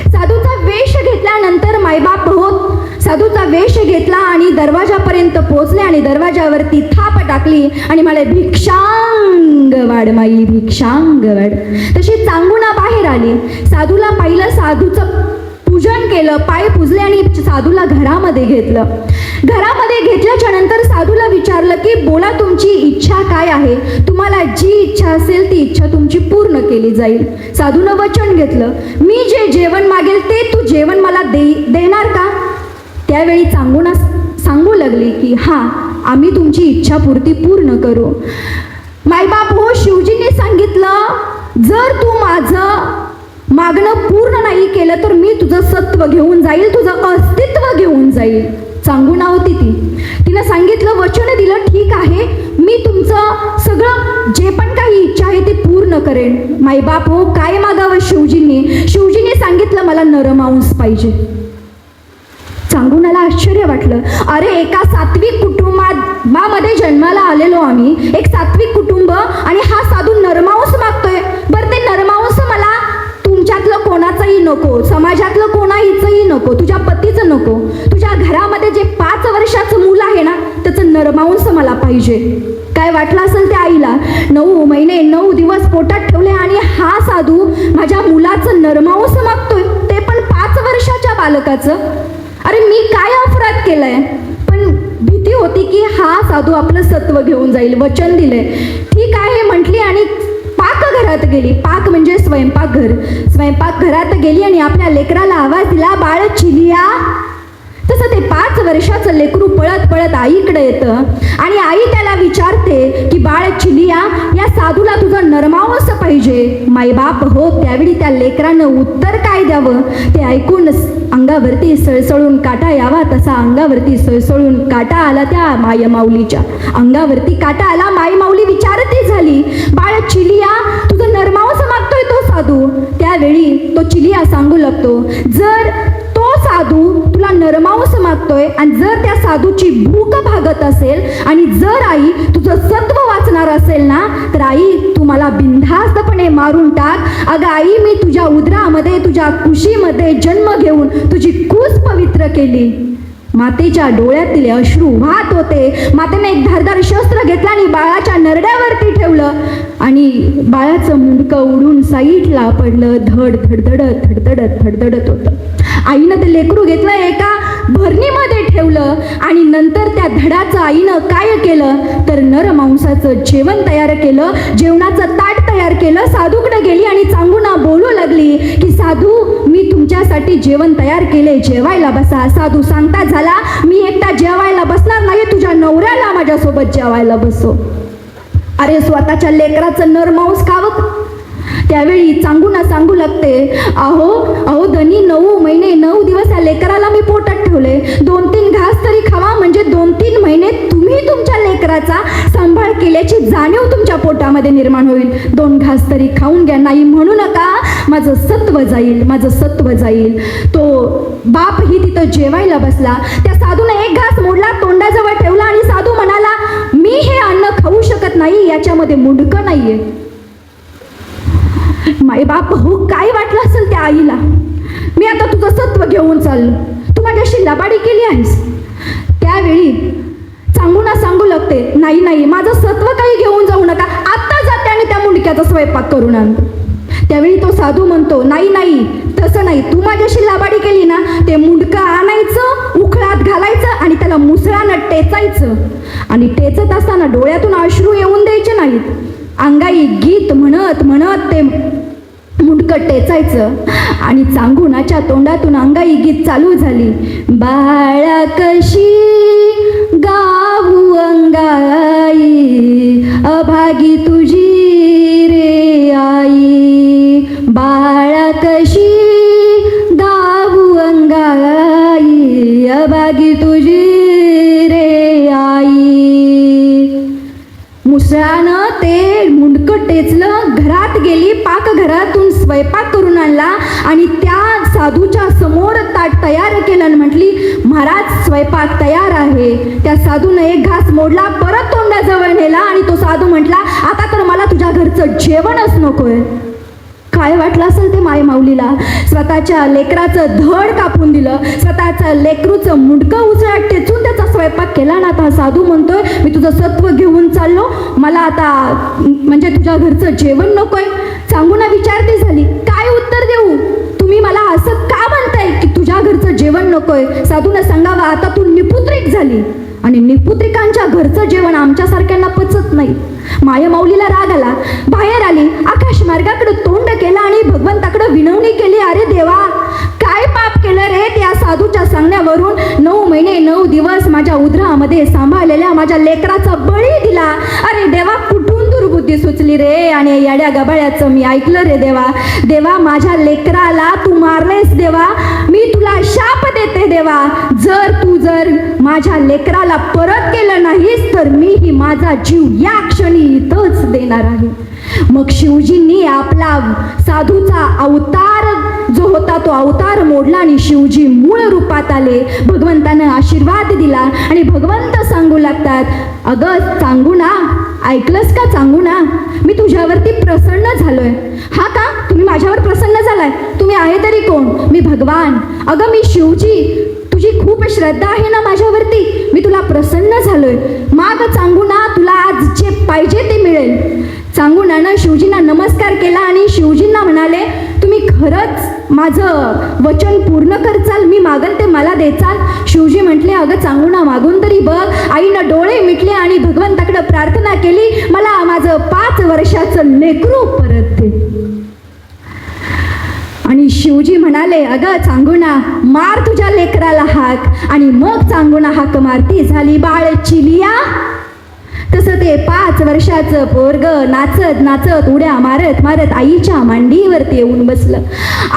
साधूचा वेश घेतल्यानंतर मायबाप होत साधूचा वेश घेतला आणि दरवाजापर्यंत पोहोचले आणि दरवाजावरती थाप टाकली आणि मला भिक्षांग वाढ माई, भिक्षांग वाढ. तशी चांगुणा बाहेर आली, साधूला पाहिलं, साधूचं पूजन केलं, पाय पुजले आणि साधूला घरामध्ये घेतलं. घरामध्ये घेतल्याच्या नंतर साधूला विचारलं की बोला, तुमची इच्छा काय आहे, तुम्हाला जी इच्छा असेल ती इच्छा तुमची पूर्ण केली जाईल. साधूनं वचन घेतलं, मी जे जेवण मागेल ते तू जेवण मला देणार का. त्यावेळी चांगुणा सांगू लागली की हां, आम्ही तुमची इच्छापूर्ती पूर्ण करू. मायबाप हो, शिवजींनी सांगितलं, जर तू माझं मागणं पूर्ण नाही केलं तर मी तुझं सत्व घेऊन जाईल, तुझं अस्तित्व घेऊन जाईल. चांगुणा होती तिनं सांगितलं, वचन दिलं, ठीक आहे, मी तुमचं सगळं जे पण काही इच्छा आहे ती पूर्ण करेन. मायबाप हो, काय मागावं शिवजींनी सांगितलं, मला नरमांस पाहिजे. चांगुणाला आश्चर्य वाटलं, अरे एका सात्विक कुटुंबामध्ये जन्माला आलेलो आम्ही, एक सात्विक कुटुंब, आणि हा साधू नरमांस मागतोय. बरं, ते नरमांस मला तुमच्यातलं कोणाचंही नको, समाजातलं कोणाहीचंही नको, तुझ्या पतीचं नको, तुझ्या घरामध्ये जे 5 वर्षाचं मुलं आहे ना त्याचं नरमांस मला पाहिजे. काय वाटलं असेल त्या आईला, 9 महिने 9 दिवस पोटात ठेवले आणि हा साधू माझ्या मुलाचं नरमांस मागतोय, ते पण 5 वर्षाच्या बालकाचं. अरे मी काय अपराध केलाय. पण भीती होती की हा साधू आपलं सत्व घेऊन जाईल, वचन दिलंय. ठीक आहे म्हटली आणि पाकघरात गेली. पाक म्हणजे स्वयंपाकघरात गेली आणि आपल्या लेकराला आवाज दिला, बाळ चिलिया. तसं ते 5 वर्षाचं लेकरू पळत पळत आईकडे येतं आणि आई त्याला विचारते की बाळ चिलिया, या साधूला तुझं नरमांस पाहिजे. मायबाप हो, त्यावेळी त्या लेकरानं उत्तर काय द्यावं ते ऐकून अंगावरती सळसळून काटा यावा तसा अंगावरती सळसळून काटा आला. त्या मायमाऊलीच्या अंगावरती काटा आला. मायमाऊली विचारती झाली, बाळ चिलिया, तुझं नरमांस मागतोय तो साधू. त्यावेळी तो चिलिया सांगू लागतो, जर तो साधू तुला नरमांस मागतोय आणि जर त्या साधूची भूक भागत असेल आणि जर आई तुझं सत्व वाचणार असेल ना तर आई तू मला बिनधास्तपणे मारून टाक. अगं आई, मी तुझ्या उदरामध्ये, तुझ्या कुशीमध्ये जन्म घेऊन तुझी कूस पवित्र केली. मातेच्या डोळ्यातील अश्रू वाहत होते. मातेने एक धारदार शस्त्र घेतला आणि बाळाच्या नरड्यावरती ठेवलं आणि बाळाचं मुंडकं उडून साईडला पडलं. धडधडत होतं. आईनं ते लेकरू घेतलं, एका भरणीमध्ये ठेवलं आणि नंतर त्या धडाचं आईनं काय केलं तर नरमांसाचं जेवण तयार केलं, जेवणाचं ताट तयार केलं. साधूकडे गेली आणि चांगुणा बोलू लागली की साधू, मी तुमच्यासाठी जेवण तयार केले, जेवायला बसा. साधू सांगता झाला, मी एकटा जेवायला माझ्यासोबत जेवायला बसव. अरे स्वतःच्या लेकराचं नरमांस खावं. त्यावेळी चांगूना सांगू लागते, अहो अहो धनी 9 महिने 9 दिवस या लेकराला मी पोटात ठेवले. 2-3 घास तरी खावा, म्हणजे 2-3 महिने तुम्ही तुमच्या लेकराचा सांभाळ केल्याची जाणीव तुमच्या पोटामध्ये निर्माण होईल. 2 घास तरी खाऊन घ्या. नाही म्हणू नका, माझं सत्व जाईल, माझं सत्व जाईल. तो बापही तिथं जेवायला बसला. त्या साधूने एक घास मोडला, तोंडाजवळ ठेवला आणि साधू म्हणाला, मी हे अन्न खाऊ शकत नाही, याच्यामध्ये मुंडकं नाहीये. माईबाप हो काय वाटलं असेल त्या आईला. मी आता तुझं सत्व घेऊन चाललो, तू माझ्याशी लबाडी केली आहेस. त्यावेळी चांगूना सांगू लागते, नाही नाही माझं सत्व काही घेऊन जाऊ नका, आता जाते आणि त्या मुंडक्याचा स्वयंपाक करून आण. त्यावेळी तो साधू म्हणतो, नाही नाही तसं नाही, तू माझ्याशी लबाडी केली ना, ते मुंडकं आणायचं, उखळात घालायचं आणि त्याला मुसळानं टेचायचं. आणि टेचत असताना डोळ्यातून अश्रू येऊन द्यायचे नाहीत. अंगाई गीत म्हणत म्हणत ते मुंडकं टेचायचं. आणि चांगुणाच्या तोंडातून अंगाई गीत चालू झाली. बाळा कशी गाऊ अंगाई, अभागी तुझी रे आई. बाळा कशी गाऊ अंगाई, अभागी तुझी रे आई. मुसळानं ते मुंडकं टेचलं, घरात गेली, पाकघरातून स्वयंपाक करून आणला आणि त्या साधूच्या समोर ताट तयार केलं आणि म्हटली, महाराज स्वयंपाक तयार आहे. त्या साधूनं एक घास मोडला, परत तोंडाजवळ नेला आणि तो साधू म्हटला, आता तर मला तुझ्या घरचं जेवणच नकोय. काय वाटलं असेल ते माय माऊलीला. स्वतःच्या लेकराचं धड कापून दिलं, स्वतःचं लेकरूचं मुंडकं उचलात टेचून त्याचा स्वयंपाक केला ना. आता साधू म्हणतोय, मी तुझं सत्व घेऊन चाललो, मला आता म्हणजे तुझ्या घरचं जेवण नकोय. चांगूना विचारती झाली, काय उत्तर देऊ, तुम्ही मला असं का म्हणताय की तुझ्या घरचं जेवण नकोय. साधूनं सांगावा, आता तू निपुत्रिक झाली आणि निपुत्रिकांच्या घरचं जेवण आमच्यासारख्यांना पचत नाही. माया माऊलीला राग आला, बाहेर आली, आकाश मार्गाकडे तोंड केलं आणि भगवंताकडे विनवणी केली, अरे देवा काय पाप केलं रे. त्या साधूच्या सांगण्यावरून 9 महिने 9 दिवस माझ्या उदरामध्ये सांभाळलेल्या माझ्या लेकराचा बळी दिला. अरे देवा कुठून दुर्बुद्धी सुचली रे, आणि येड्या गबाळ्याचं मी ऐकलं रे देवा. देवा माझ्या लेकराला तू मारलेस देवा, मी तुला शाप देते देवा. जर माझ्या लेकराला परत केलं नाहीस तर मीही माझा जीव या क्षणी इथंच देणार आहे. मग शिवजींनी आपला साधूचा अवतार जो होता तो अवतार मोडला आणि शिवजी मूळ रूपात आले. भगवंतानं आशीर्वाद दिला आणि भगवंत सांगू लागतात, अगं चांगुणा, ऐकलंस का चांगुणा, मी तुझ्यावरती प्रसन्न झालोय. हा का, तुम्ही माझ्यावर प्रसन्न झालाय, तुम्ही आहे तरी कोण. मी भगवान, अगं मी शिवजी, तुझी खूप श्रद्धा आहे ना माझ्यावरती, मी तुला प्रसन्न झालोय. माग चांगुणा, तुला आज जे पाहिजे ते मिळेल. चांगुणानं शिवजींना नमस्कार केला आणि शिवजींना म्हणाले, तुम्ही खरंच माझं वचन पूर्ण करचाल, मी मागन ते मला देचाल. शिवजी म्हटले, अगं चांगुणा मागून तरी बघ. आईनं डोळे मिटले आणि भगवंताकडे प्रार्थना केली, मला माझं 5 वर्षाचं लेकरू परत दे. आणि शिवजी म्हणाले, अगं चांगुणा मार तुझ्या लेकराला हाक. आणि मग चांगुणा हाक मारती झाली बाळ चिलिया. तसं ते 5 वर्षाचं पोरग नाचत नाचत उड्या मारत मारत आईच्या मांडीवरती येऊन बसलं.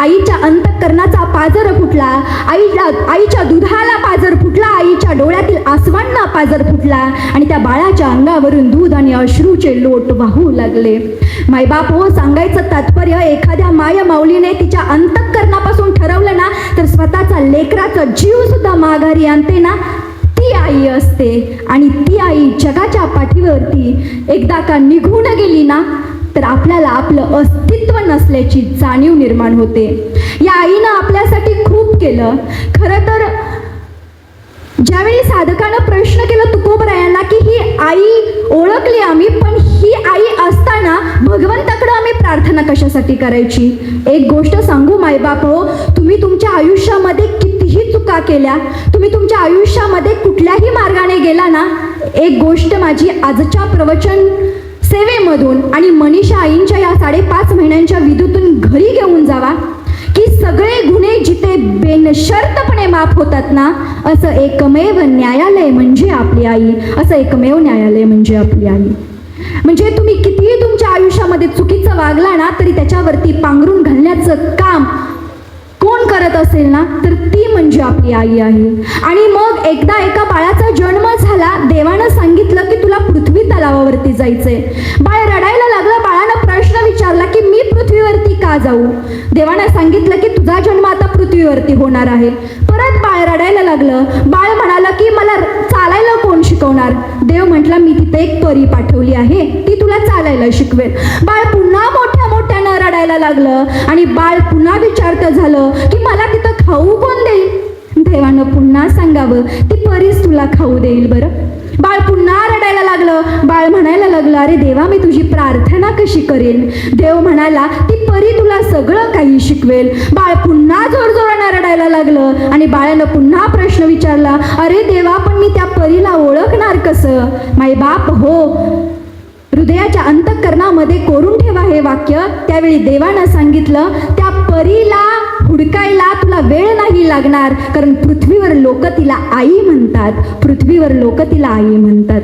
आईच्या अंतःकरणाचा पाजर फुटला, आईच्या दुधाला पाजर फुटला, आईच्या डोळ्यातील आसवांना पाजर फुटला आणि त्या बाळाच्या अंगावरून दूध आणि अश्रूचे लोट वाहू लागले. मायबाप हो, सांगायचं तात्पर्य, एखाद्या माय माऊलीने तिच्या अंतःकरणापासून ठरवलं ना तर स्वतःचा लेकराचा जीव सुद्धा माघारी आणते ना, ती आई असते. आणि ती आई जगाच्या पाठीवरती एकदा का निघून गेली ना तर आपल्याला आपलं अस्तित्व नसल्याची जाणीव निर्माण होते. या आईनं आपल्यासाठी खूप केलं. खरं तर ज्यावेळी साधकानं प्रश्न केला तुकोबरायांना की ही आई ओळखली आम्ही, पण ही आई असताना भगवंताकडे आम्ही प्रार्थना कशासाठी करायची. एक गोष्ट सांगू मायबाप हो, तुम्ही तुमच्या आयुष्यामध्ये कितीही चुका केल्या, तुम्ही तुमच्या आयुष्यामध्ये कुठल्याही मार्गाने गेला ना, एक गोष्ट माझी आजच्या प्रवचन सेवेमधून आणि मनीषा आईंच्या या 5.5 महिन्यांच्या विधूतून घरी घेऊन जावा की सगळे गुन्हे जिथे बेनशर्तपणे माफ होतात ना, असं एकमेव न्यायालय म्हणजे आपली आई. आई, असं एकमेव न्यायालय म्हणजे आपली आई. म्हणजे तुम्ही कितीही तुमच्या आयुष्यामध्ये चुकीचं वागला ना तरी त्याच्यावरती पांघरून घालण्याचं काम कोण करत असेल ना तर ती म्हणजे आपली आई आहे. आणि मग एकदा एका बाळाचा जन्म झाला. देवानं सांगितलं की तुला पृथ्वी तलावावरती जायचंय. बाळ रडायला लागलं. बाळानं प्रश्न विचारला की मी पृथ्वीवरती का जाऊ. देवानं सांगितलं की तुझा जन्म आता पृथ्वीवरती होणार आहे. परत बाळ रडायला लागलं. बाळ म्हणाला की मला चालायला कोण शिकवणार. देव म्हटला मी तिथे एक परी पाठवली आहे, ती तुला चालायला शिकवेल. बाळ पुन्हा मोठ्या मोठ्यानं रडायला लागलं आणि बाळ पुन्हा विचारतं झालं की मला तिथं खाऊ कोण देईल. देवानं पुन्हा सांगावं ती परीच तुला खाऊ देईल. बरं, बाळ पुन्हा रडायला लागलं. बाळ म्हणायला लागलं अरे देवा मी तुझी प्रार्थना कशी करेन. देव म्हणाला ती परी तुला सगळं काही शिकवेल. बाळ पुन्हा जोरजोरानं रडायला लागलं आणि बाळानं पुन्हा प्रश्न विचारला अरे देवा पण मी त्या परीला ओळखणार कसं. मायबाप हो, हृदयाच्या अंतःकरणामध्ये कोरून ठेवा हे वाक्य. त्यावेळी देवानं सांगितलं त्या परीला हुडकायला तुला वेळ नाही लागणार, कारण पृथ्वीवर लोक तिला आई म्हणतात. पृथ्वीवर लोक तिला आई म्हणतात.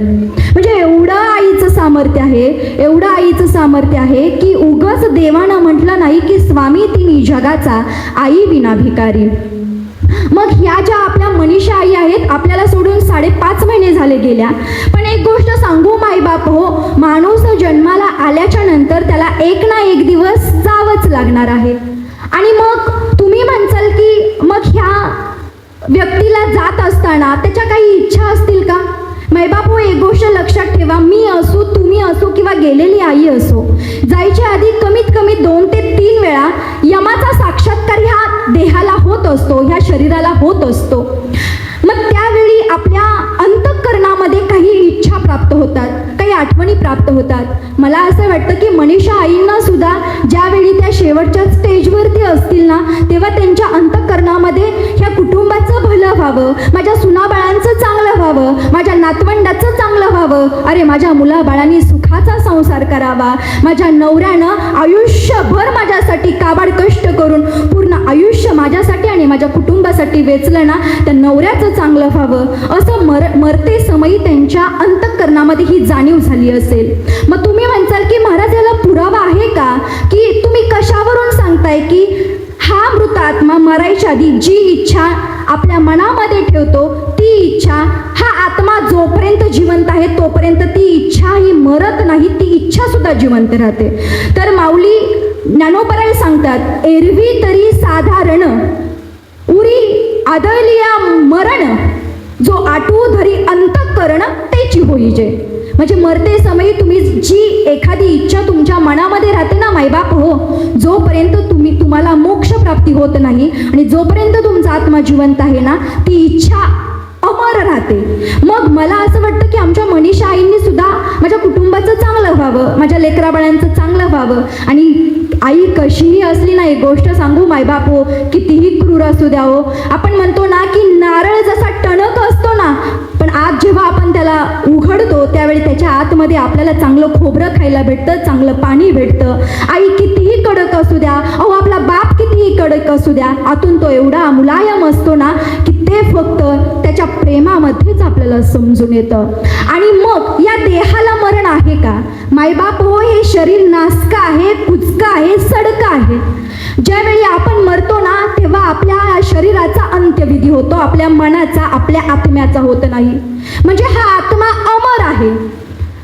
म्हणजे एवढं आईचं सामर्थ्य आहे, एवढं आईचं सामर्थ्य आहे की उगाच देवानं म्हटलं नाही की स्वामी तिन्ही जगाचा आई विना भिकारी. मग ह्या ज्या आपल्या मनीषा आई आहेत आपल्याला सोडून 5.5 महिने झाले गेल्या. पण एक गोष्ट सांगू मायबाप हो, माणूस जन्माला आल्याच्या नंतर त्याला एक ना एक दिवस जावंच लागणार आहे. आणि मग तुम्ही म्हणसाल की मग ह्या व्यक्तीला जात असताना त्याच्या काही इच्छा असतील का. मायबाप हो, एक गोष्ट लक्षात ठेवा, मी असो तुम्ही असो किंवा गेलेली आई असो, जायच्या आधी कमीत कमी 2 ते 3 वेळा यमाचा साक्षात्कार ह्या देहाला होत असतो, ह्या शरीराला होत असतो. मग त्यावेळी आपल्या अंतःकरणामध्ये काही इच्छा प्राप्त होतात, काही आठवणी प्राप्त होतात. मला असं वाटतं की मनीषा आईंना सुद्धा ज्यावेळी त्या शेवटच्या स्टेजवरती असतील ना तेव्हा त्यांच्या अंतःकरणामध्ये ह्या कुटुंबाचं भलं व्हावं, माझ्या सुनाबाळांचं चांगलं व्हावं, माझ्या नातवंडाचं चांगलं व्हावं, अरे माझ्या मुलाबाळांनी सुखाचा संसार करावा, माझ्या नवऱ्यानं आयुष्यभर माझ्यासाठी काबाड कष्ट करून पूर्ण आयुष्य माझ्यासाठी आणि माझ्या कुटुंबासाठी वेचलं ना त्या नवऱ्याचं चांगलं व्हावं, असं मरते समयी त्यांच्या अंतःकरणामध्ये ही जाणीव झाली असेल. मग तुम्ही म्हणसाल की महाराज याला पुरावा आहे का, की तुम्ही कशावरून सांगताय की हा मृत आत्मा मरायच्या आधी जी इच्छा आपल्या मनामध्ये ठेवतो ती इच्छा, हा आत्मा जोपर्यंत जिवंत आहे तोपर्यंत ती इच्छा ही मरत नाही, ती इच्छा सुद्धा जिवंत राहते. तर माऊली ज्ञानोबराय सांगतात एरवी तरी साधारण उरी आदळलिया मरण, जो आटू धरी अंतःकरण तेची होईजे. म्हणजे मरते समयी तुम्ही जी एखादी इच्छा तुमच्या मनामध्ये राहते ना मायबाप हो, जोपर्यंत तुम्हाला मोक्ष प्राप्ती होत नाही आणि जोपर्यंत तुमचा आत्मा जिवंत आहे ना ती इच्छा अमर राहते. मग मला असं वाटतं की आमच्या मनीषा आईंनी सुद्धा माझ्या कुटुंबाचं चांगलं व्हावं, माझ्या लेकराबाळांचं चांगलं व्हावं. आणि आई कशीही असली ना, एक गोष्ट सांगू मायबाप हो, कितीही क्रूर असू द्या हो, आपण म्हणतो ना की नारळ जसा टणक असतो ना, पण आज जेव्हा आपण त्याला उघडतो त्यावेळी त्याच्या आतमध्ये आपल्याला चांगलं खोबरं खायला भेटतं, चांगलं पाणी भेटतं. आई कितीही कडक असू द्या, अहो आपला बाप कितीही कडक असू द्या, आतून तो एवढा मुलायम असतो ना की ते फक्त त्याच्या प्रेमामध्येच आपल्याला समजून येतं. आणि मग या देहाला मरण आहे का मायबाप हो, हे शरीर नासका आहे, कुचका आहे, सडका आहे. ज्यावेळी आपण मरतो ना तेव्हा आपल्या शरीराचा अंत्यविधी होतो, आपल्या मनाचा, आपल्या आत्म्याचा होत नाही. म्हणजे हा आत्मा अमर आहे.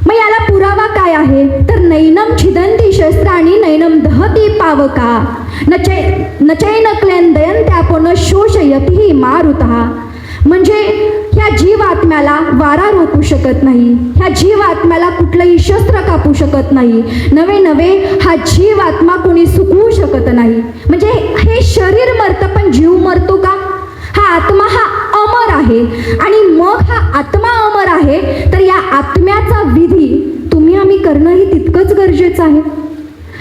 मग याला पुरावा काय आहे तर नैनम छिदंती शस्त्राणी नैनम दहती पावका नचैन क्लेंदयन त्यापन शोषयती मारुतः. म्हणजे ह्या जीवात्म्याला वारा रोखू शकत नाही, ह्या जीवात्म्याला कुठलंही शस्त्र कापू शकत नाही, नवे हा जीवात्मा कोणी सुकवू शकत नाही. म्हणजे हे शरीर मरतं पण जीव मरतो का. हा आत्मा हा अमर आहे. आणि मग हा आत्मा अमर आहे तर या आत्म्याचा विधी तुम्ही आम्ही करणंही तितकंच गरजेचं आहे.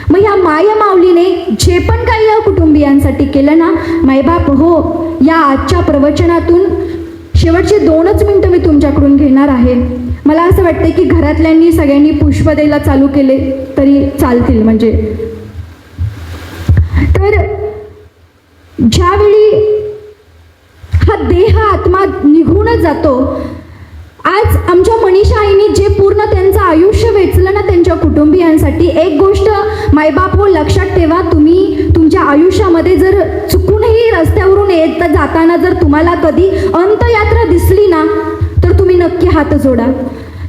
मग ह्या मायमाऊलीने जे पण काही या कुटुंबियांसाठी केलं ना मायबाप हो, या आजच्या प्रवचनातून शेवटचे 2च मिनिटं मी तुमच्याकडून घेणार आहे. मला असं वाटतं की घरातल्यांनी सगळ्यांनी पुष्प द्यायला चालू केले तरी चालतील. म्हणजे तर ज्यावेळी हा देह आत्मा निघूनच जातो आज आमच्या मनीषा आईनी जे पूर्ण त्यांचं आयुष्य वेचलं ना त्यांच्या कुटुंबियांसाठी, एक गोष्ट मायबाप हो लक्षात ठेवा, तुम्ही तुमच्या आयुष्यामध्ये जर चुकूनही रस्त्यावरून येत जाताना जर तुम्हाला कधी अंत्ययात्रा दिसली ना तर तुम्ही नक्की हात जोडा.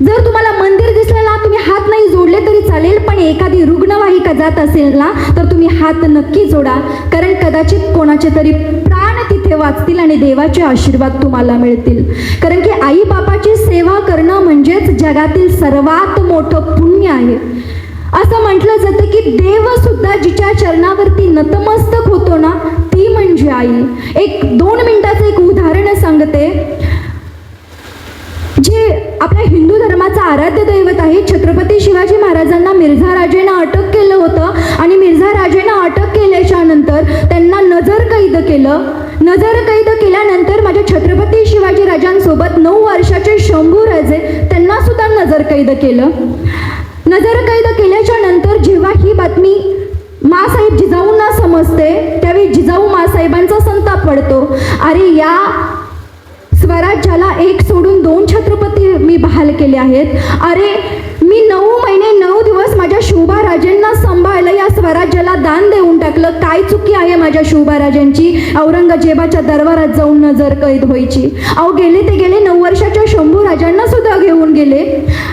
जर तुम्हाला मंदिर दिसलं ना तुम्ही हात नाही जोडले तरी चालेल, पण एखादी रुग्णवाहिका जात असेल ना तर तुम्ही हात नक्की जोडा, कारण कदाचित कोणाचे तरी प्राण तिथे वाचतील आणि देवाचे आशीर्वाद तुम्हाला मिळतील. कारण की आई बापाची सेवा करणं म्हणजेच जगातील सर्वात मोठं पुण्य आहे. असं म्हटलं जातं की देव सुद्धा जिच्या चरणावरती नतमस्तक होतो ना ती म्हणजे आई. एक 2 मिनिटाचं एक उदाहरण सांगते. जे आपल्या हिंदू धर्माचं आराध्य दैवत आहे छत्रपती शिवाजी महाराजांना मिर्झा राजेनं अटक केलं होतं आणि मिर्झा राजेनं अटक केल्याच्या नंतर त्यांना नजरकैद केलं. नजरकैद केल्यानंतर माझ्या छत्रपती शिवाजी राजांसोबत 9 वर्षाचे शंभू राजे त्यांना सुद्धा नजरकैद केलं. नजरकैद केल्याच्या नंतर जेव्हा ही बातमी माँसाहेब जिजाऊंना समजते त्यावेळी जिजाऊ माँसाहेबांचा संताप पडतो. अरे या स्वराज्याला एक सोडून 2 छत्रपती मी बहाल केले आहेत. अरे मी 9 महिने 9 दिवस माझ्या शिवबाराजेंना सांभाळलं, या स्वराज्याला दान देऊन टाकलं. काय चुकी आहे माझ्या शिवबाराजांची औरंगजेबाच्या दरबारात जाऊन नजर कैद व्हायची? अहो गेले ते गेले 9 वर्षाच्या शंभू राजांना सुद्धा घेऊन गेले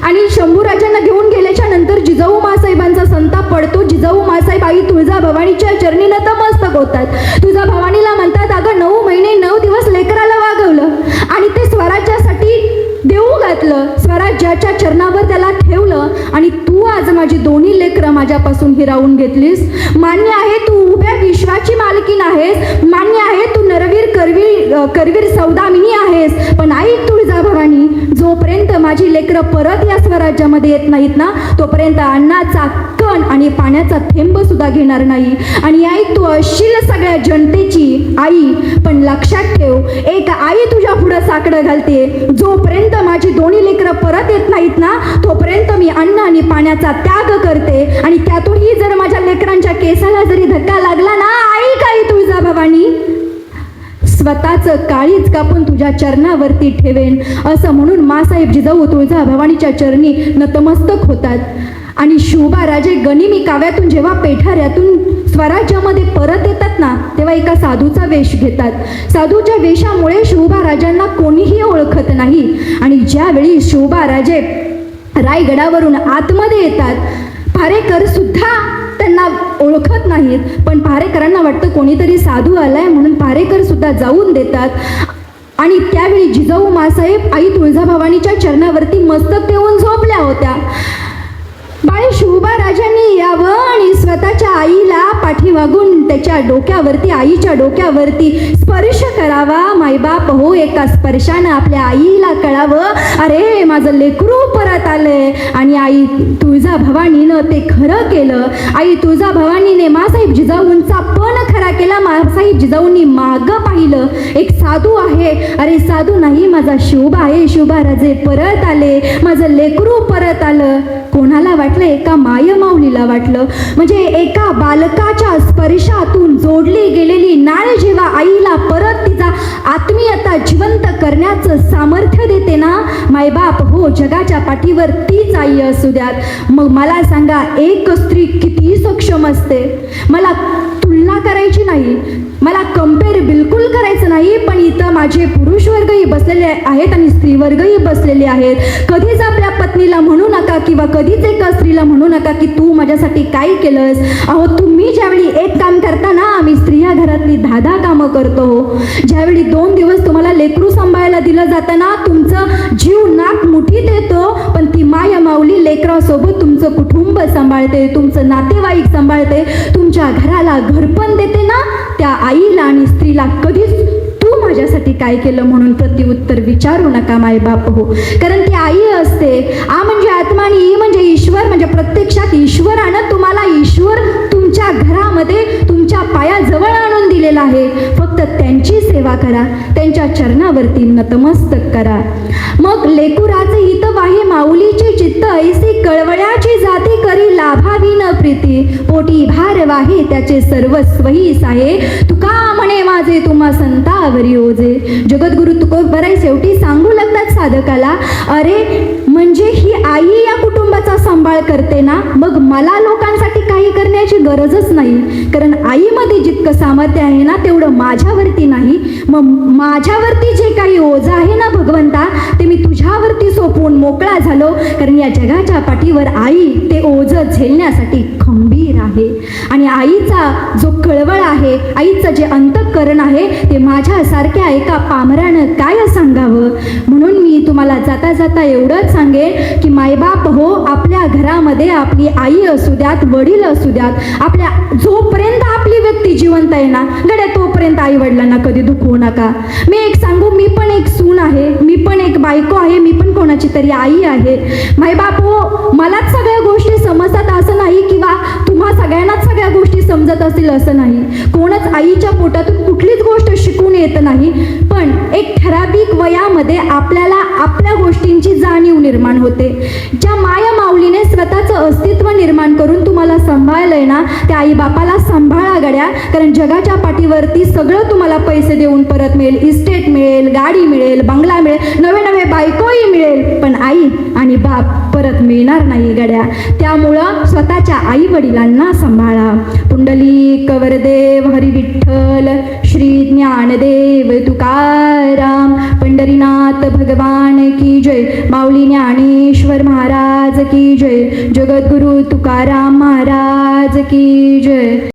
आणि शंभू राजांना घेऊन गेल्याच्या नंतर जिजाऊ माँसाहेबांचा संताप पडतो. जिजाऊ माँसाहेब आई तुळजाभवानीच्या चरणी नतमस्तक होतात. तुळजाभवानीला म्हणतात, अगं 9 महिने 9 दिवस लेकराला वागवलं आणि ते स्वराज्यासाठी देऊ घातलं, स्वराज्याच्या चरणावर त्याला ठेवलं आणि तू आज माझी 2 लेकरं माझ्यापासून हिरावून घेतलीस. मान्य आहे तू उभ्या विश्वाची मालकीण आहेस, मान्य आहे तू नरवीर करवीर सौदामिनी आहेस, पण ऐक तुळजाभवानी, जोपर्यंत माझी लेकरं परत या स्वराज्यामध्ये येत नाहीत ना तोपर्यंत अन्नाचा कण आणि पाण्याचा थेंब सुद्धा घेणार नाही. आणि ऐक तू असशील सगळ्या जनतेची आई, पण लक्षात ठेव एक आई तुझ्या पुढं साकडं घालते, जोपर्यंत माझी 2 लेकरं परत येत नाहीत ना तोपर्यंत मी अन्न आणि पाण्याचा त्याग करते आणि त्यातूनही जर माझ्या लेकरांच्या केसाला जरी धक्का लागला ना ऐक आई तुळजाभवानी, स्वतःचं काळीज कापून तुझ्या चरणावरती ठेवेन. असं म्हणून माँसाहेब जिजाऊ तुळजाभवानीच्या चरणी नतमस्तक होतात. आणि शिवबाराजे गनिमी काव्यातून जेव्हा पेठाऱ्यातून स्वराज्यामध्ये परत येतात ना तेव्हा एका साधूचा वेश घेतात. साधूच्या वेशामुळे शिवबाराजांना कोणीही ओळखत नाही आणि ज्यावेळी शिवबाराजे रायगडावरून आतमध्ये येतात पारेकर सुद्धा त्यांना ओळखत नाहीत, पण पारेकरांना वाटतं कोणीतरी साधू आलाय म्हणून पारेकर सुद्धा जाऊन देतात. आणि त्यावेळी जिजाऊ माँसाहेब आई तुळजाभवानीच्या चरणावरती मस्तक ठेवून झोपल्या होत्या. बाळे शिवबाराजांनी यावं आणि स्वतःच्या आईला पाठीमागून त्याच्या डोक्यावरती आईच्या डोक्यावरती स्पर्श करावा. मायबाप हो एका स्पर्शानं आपल्या आईला कळावं अरे माझं लेकरू परत आलंय. आणि आई तुळजाभवानीनं ते खरं केलं. आई तुळजाभवानीने माँसाहेब जिजाऊंचा पण खरा केला. माँसाहेब जिजाऊंनी मागं पाहिलं, एक साधू आहे. अरे साधू नाही, माझा शिवबा आहे, शिवबाराजे परत आले, माझं लेकरू परत आलं. कोणाला वाटलं? एका मायमाऊलीला वाटलं. म्हणजे एका बालकाच्या स्पर्शातून जोडली गेलेली नाळ जेव्हा आईला परत तिचा आत्मीयता जिवंत करण्याचं सामर्थ्य देते ना मायबाप हो जगाच्या पाठीवर तीच आई असू द्यात. मग मला सांगा एक स्त्री किती सक्षम असते? मला तुलना करायची नाही, मला कम्पेअर बिलकुल करायचं नाही, पण इथं माझे पुरुष वर्गही बसलेले आहेत आणि स्त्री वर्गही बसलेले आहेत. कधीच आपल्या पत्नीला म्हणू नका किंवा कधीच एका स्त्रीला म्हणू नका की तू माझ्यासाठी काय केलंस. अहो तुम्ही ज्यावेळी एक काम करता ना आम्ही स्त्रिया घरातली 10 कामं करतो. ज्यावेळी 2 दिवस तुम्हाला लेकरू सांभाळायला दिलं जातं ना तुमचं जीव नाक मुठीत येतो, पण ती माया माऊली लेकरासोबत तुमचं कुटुंब सांभाळते, तुमचं नातेवाईक सांभाळते, तुमच्या घराला घरपण देते ना. त्या आईला आणि स्त्रीला कधीच तू माझ्यासाठी काय केलं म्हणून प्रत्युत्तर विचारू नका मायबाप हो, कारण ती आई असते. आ म्हणजे आत्मा आणि ई म्हणजे ईश्वर. म्हणजे प्रत्यक्षात ईश्वरानं तुम्हाला ईश्वर तुमच्या घरामध्ये तुमच्या पायाजवळ आणून दिलेला आहे. फक्त त्यांची सेवा करा, त्यांच्या चरणावरती नतमस्तक करा. मग लेकुराचे हितवाही माऊलीचे चित्त ऐसी कळवळ्याची जाती करी लाभावी न प्रीती. पोटी भार वाहे त्याचे सर्वस्वही साहे, तुका म्हणे माझे तुम्हा संतावरी ओझे. जगद्गुरु तुकोबराय शेवटी सांगू लागतात साधकाला, अरे म्हणजे ही आई या कुटुंबाचा सांभाळ करते ना, मग मला लोकांसाठी काही करण्याची गरजच नाही. कारण आईमध्ये जितकं सामर्थ्य आहे ना तेवढं माझ्यावरती नाही. मग माझ्यावरती जे काही ओझं आहे ना भगवंता, ते मी तुझ्यावरती सोपवून मोकळा झालो. कारण या जगाच्या पाठीवर आई ते ओझं झेलण्यासाठी खंबीर आहे. आणि आईचा जो कळवळ आहे, आईचं जे अंतःकरण आहे, ते माझ्यासारख्या एका पामरानं काय सांगावं. म्हणून मी तुम्हाला जाता जाता एवढंच सांगेन की मायबाप हो, आपल्या घरामध्ये आपली आई असू द्यात, वडील असू द्यात, आपल्या जोपर्यंत आपली व्यक्ती जिवंत आहे ना गड्या, तोपर्यंत आई वडिलांना कधी दुखवू नका. मी एक सांगू, मी पण एक सून आहे, मी पण एक बायको आहे, मी पण कोणाची तरी आई आहे. मायबाप हो, मलाच सगळ्या गोष्टी समजतात असं नाही, किंवा तुम्हा सगळ्यांनाच सगळ्या गोष्टी समजत असतील असं नाही. कोणच आईच्या पोटातून कुठलीच गोष्ट शिकून येत नाही. पण एक ठराविक वयामध्ये आपल्याला आपल्या गोष्टींची जाणीव निर्माण होते. ज्या माया माऊलीने स्वतःचं अस्तित्व निर्माण करून तुम्हाला सांभाळलंय ना, त्या आई बापाला सांभाळा गड्या. कारण जगाच्या पाठीवरती सगळं तुम्हाला पैसे देऊन परत मिळेल, इस्टेट मिळेल, गाडी मिळेल, बंगला मिळेल, नवे नवे बायकोही मिळेल, पण आई आणि बाप परत मिळणार नाही गड्या. त्यामुळं स्वतःच्या आई वडिलांना सांभाळा. पुंडलिक वरदेव हरी विठ्ठल श्री ज्ञानदेव तुकाराम. पंढरीनाथ भगवान की जय. माऊली ज्ञानेश्वर महाराज की जय. जगद्गुरु तुकाराम महाराज की जय.